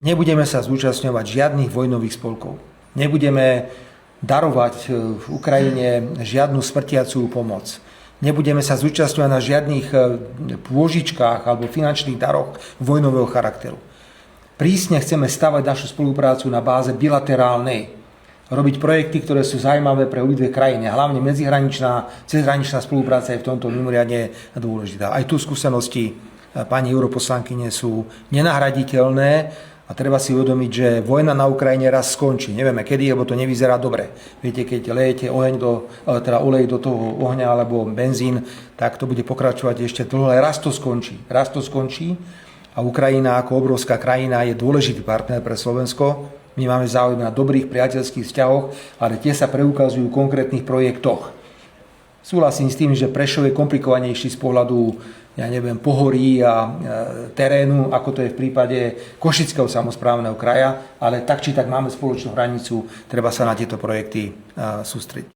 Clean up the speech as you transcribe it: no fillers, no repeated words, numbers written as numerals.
Nebudeme sa zúčastňovať žiadnych vojnových spolkov. Nebudeme darovať v Ukrajine žiadnu smrtiacú pomoc. Nebudeme sa zúčastňovať na žiadnych pôžičkách alebo finančných daroch vojnového charakteru. Prísne chceme stavať našu spoluprácu na báze bilaterálnej. Robiť projekty, ktoré sú zaujímavé pre obidve krajiny. A hlavne medzihraničná, cezhraničná spolupráca je v tomto mimoriadne dôležitá. Aj tu skúsenosti pani europoslankyne sú nenahraditeľné. A treba si uvedomiť, že vojna na Ukrajine raz skončí. Nevieme kedy, lebo to nevyzerá dobre. Viete, keď lejete olej do toho ohňa alebo benzín, tak to bude pokračovať ešte dlho, ale raz to skončí. Raz to skončí a Ukrajina ako obrovská krajina je dôležitý partner pre Slovensko. My máme záujem na dobrých priateľských vzťahoch, ale tie sa preukazujú v konkrétnych projektoch. Súhlasím s tým, že Prešov je komplikovanejší z pohľadu pohorí a terénu, ako to je v prípade Košického samosprávneho kraja, ale tak či tak máme spoločnú hranicu, treba sa na tieto projekty sústrediť.